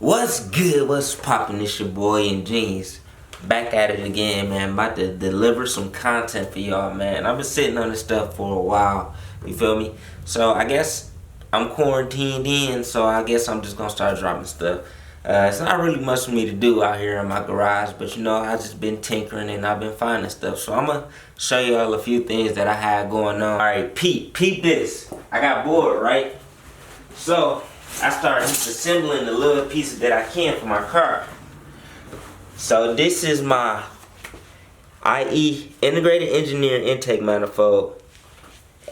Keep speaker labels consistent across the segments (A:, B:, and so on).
A: What's good? What's poppin'? It's your boy Ingenious. Back at it again, man. About to deliver some content for y'all, man. I've been sitting on this stuff for a while. You feel me? So I guess I'm quarantined in, so I guess I'm just gonna start dropping stuff. It's not really much for me to do out here in my garage, but you know, I just been tinkering and I've been finding stuff. So I'm gonna show y'all a few things that I had going on. Alright, peep this. I got bored, right? So I started disassembling the little pieces that I can for my car. So this is my IE integrated engineer intake manifold.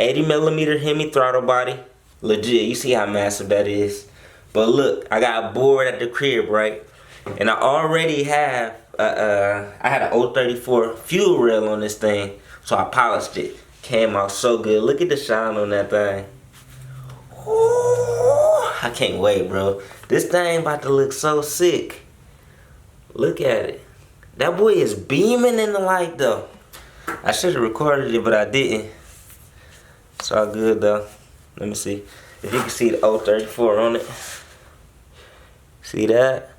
A: 80mm Hemi throttle body. Legit, you see how massive that is. But look, I got bored at the crib, right? And I already have I had an 034 fuel rail on this thing, so I polished it. Came out so good. Look at the shine on that thing. I can't wait, bro. This thing about to look so sick. Look at it. That boy is beaming in the light, though. I should have recorded it, but I didn't. It's all good, though. Let me see. If you can see the 034 on it. See that?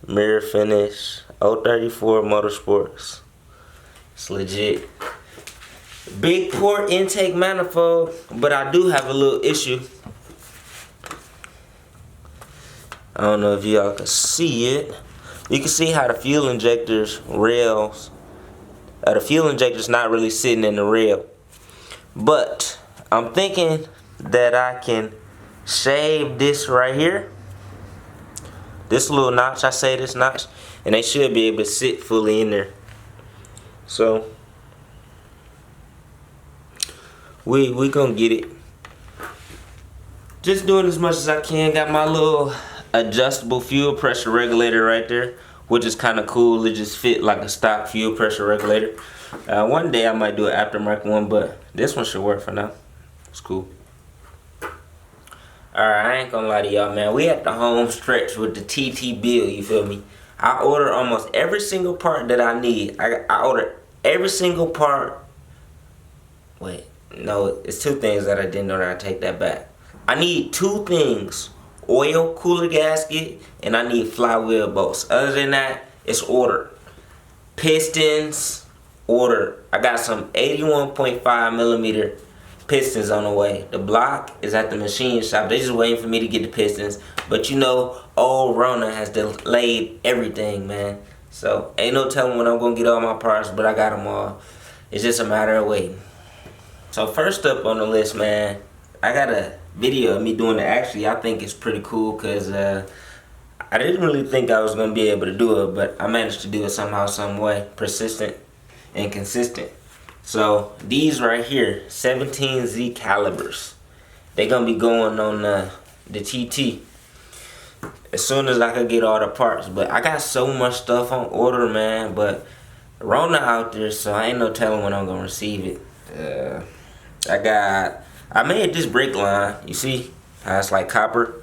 A: Mirror finish. 034 Motorsports. It's legit. Big port intake manifold, but I do have a little issue. I don't know if y'all can see it. You can see how the fuel injector's rails, the fuel injector's not really sitting in the rail. But I'm thinking that I can shave this right here. This little notch, I say this notch, and they should be able to sit fully in there. So we gonna get it. Just doing as much as I can. Got my little adjustable fuel pressure regulator right there, which is kind of cool. It just fit like a stock fuel pressure regulator. One day I might do an aftermarket one, but this one should work for now. It's cool. Alright, I ain't gonna lie to y'all, man. We at the home stretch with the TT build, you feel me? I ordered almost every single part that I need. I ordered every single part. Wait, no, it's two things that I didn't order. I take that back. I need two things. Oil cooler gasket, and I need flywheel bolts. Other than that, it's ordered. Pistons, ordered. I got some 81.5mm pistons on the way. The block is at the machine shop. They just waiting for me to get the pistons. But you know, old Rona has delayed everything, man. So ain't no telling when I'm gonna get all my parts, but I got them all. It's just a matter of waiting. So first up on the list, man, I got a video of me doing it. Actually, I think it's pretty cool because I didn't really think I was going to be able to do it, but I managed to do it somehow, some way. Persistent and consistent. So these right here, 17Z calipers, they're going to be going on the TT as soon as I could get all the parts. But I got so much stuff on order, man, but Rona out there, so I ain't no telling when I'm going to receive it. I made this brake line, you see how it's like copper.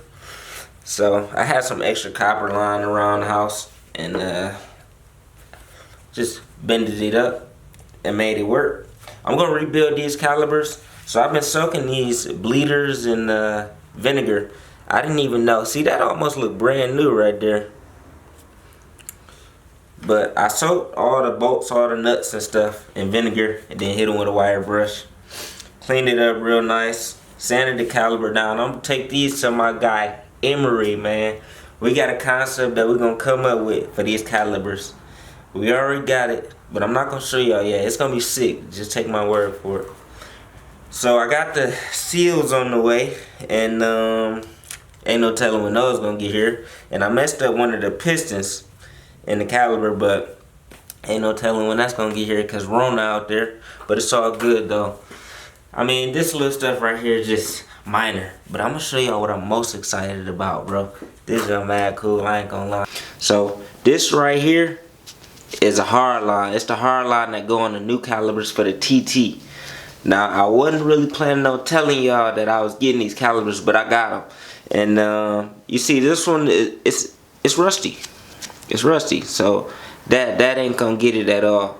A: So I had some extra copper line around the house and just bended it up and made it work. I'm gonna rebuild these calipers. So I've been soaking these bleeders in vinegar. I didn't even know. See, that almost looked brand new right there. But I soaked all the bolts, all the nuts and stuff in vinegar and then hit them with a wire brush. Cleaned it up real nice. Sanded the caliper down. I'm gonna take these to my guy Emery, man. We got a concept that we're gonna come up with for these calipers. We already got it, but I'm not gonna show y'all yet. It's gonna be sick. Just take my word for it. So I got the seals on the way, and ain't no telling when those gonna get here. And I messed up one of the pistons in the caliper, but ain't no telling when that's gonna get here because Rona out there. But it's all good though. I mean, this little stuff right here is just minor, but I'm gonna show y'all what I'm most excited about, bro. This is mad cool, I ain't gonna lie. So this right here is a hardline. It's the hardline that go on the new calipers for the TT. Now, I wasn't really planning on telling y'all that I was getting these calipers, but I got them. And you see, this one it's rusty. It's rusty, so that ain't gonna get it at all.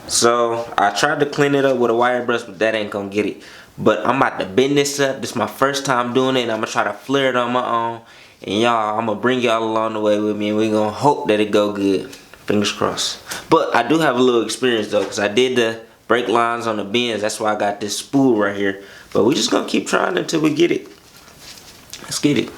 A: So I tried to clean it up with a wire brush, but that ain't gonna get it. But I'm about to bend this up. This is my first time doing it, and I'm gonna try to flare it on my own And y'all, I'm gonna bring y'all along the way with me, and we're gonna hope that it go good. Fingers crossed. But I do have a little experience though, because I did the brake lines on the bends. That's why I got this spool right here. But we just gonna keep trying until we get it. Let's get it.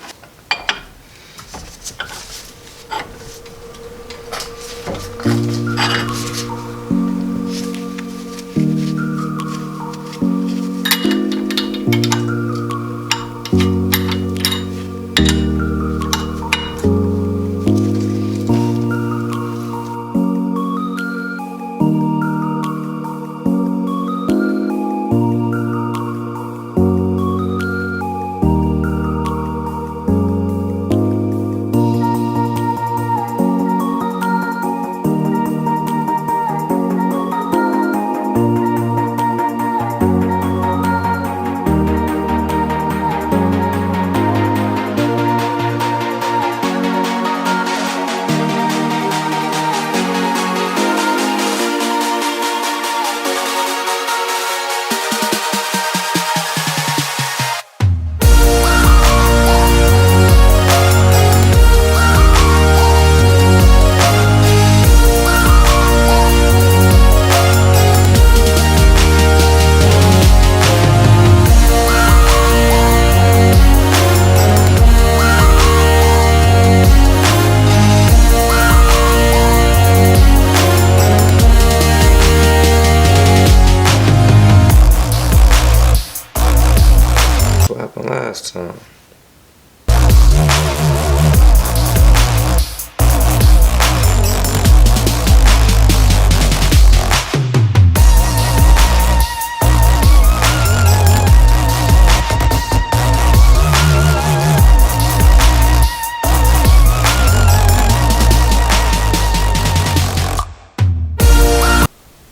A: What happened last time?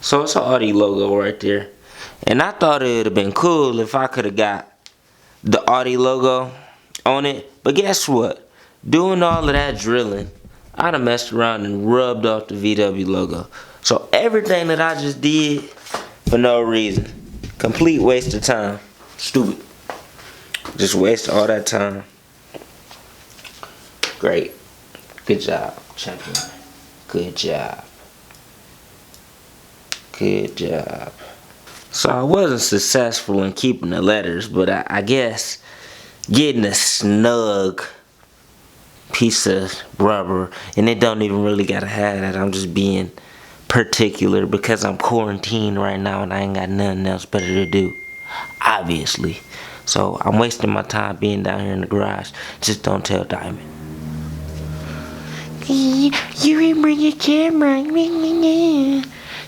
A: So it's an Audi logo right there. And I thought it would have been cool if I could have got the Audi logo on it. But guess what? Doing all of that drilling, I done messed around and rubbed off the VW logo. So everything that I just did for no reason. Complete waste of time. Stupid. Just waste all that time. Great. Good job, champion. Good job. Good job. So I wasn't successful in keeping the letters, but I guess getting a snug piece of rubber, and it don't even really gotta have that. I'm just being particular because I'm quarantined right now and I ain't got nothing else better to do, obviously. So I'm wasting my time being down here in the garage. Just don't tell Diamond. You didn't bring your camera.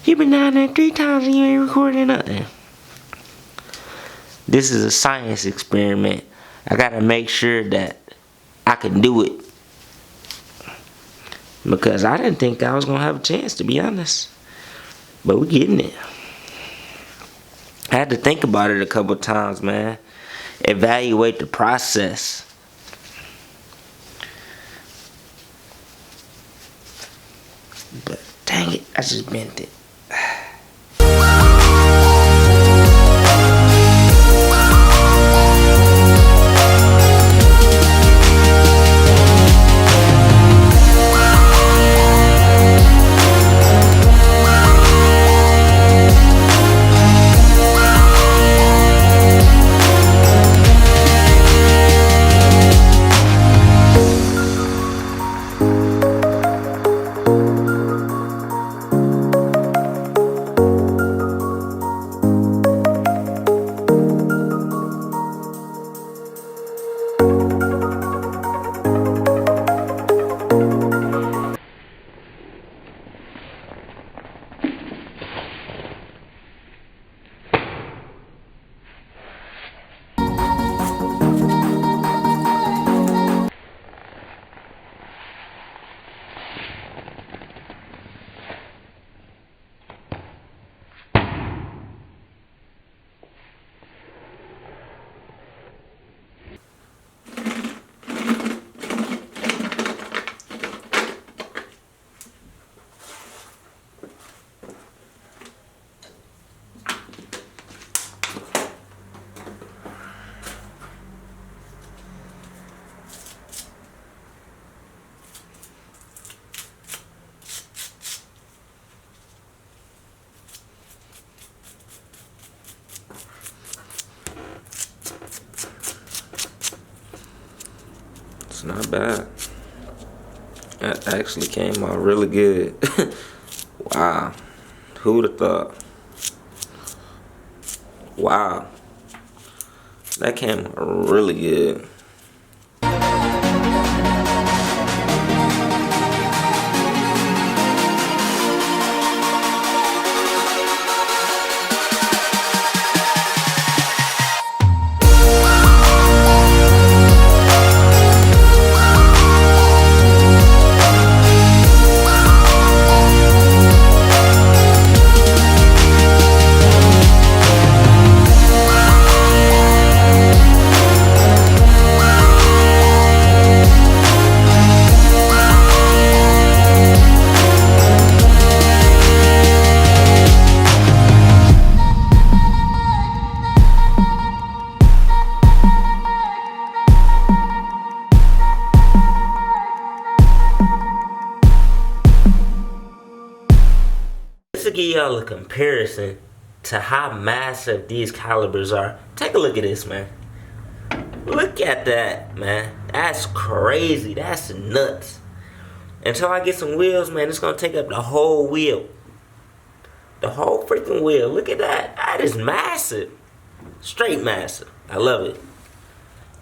A: You've been down there 3 times and you ain't recording nothing. This is a science experiment. I gotta make sure that I can do it. Because I didn't think I was gonna have a chance, to be honest. But we're getting it. I had to think about it a couple times, man. Evaluate the process. But dang it, I just bent it. Not bad. That actually came out really good. Wow. Who'd have thought? Wow. That came out really good. To give y'all a comparison to how massive these calipers are, take a look at this, man. Look at that, man. That's crazy. That's nuts. Until I get some wheels, man, it's gonna take up the whole wheel. The whole freaking wheel. Look at that. That is massive. Straight massive. I love it.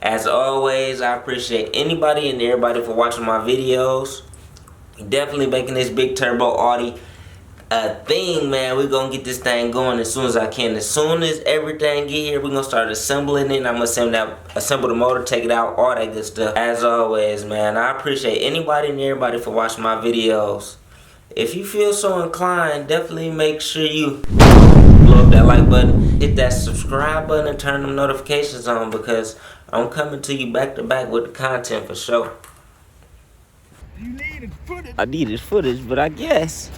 A: As always, I appreciate anybody and everybody for watching my videos. Definitely making this big turbo Audi a thing, man. We're gonna get this thing going as soon as I can. As soon as everything get here, we're gonna start assembling it. I'm gonna assemble the motor, take it out, all that good stuff. As always, man, I appreciate anybody and everybody for watching my videos. If you feel so inclined, definitely make sure you blow up that like button, hit that subscribe button, and turn them notifications on, because I'm coming to you back to back with the content for sure.
B: You needed footage.
A: I needed footage, but I guess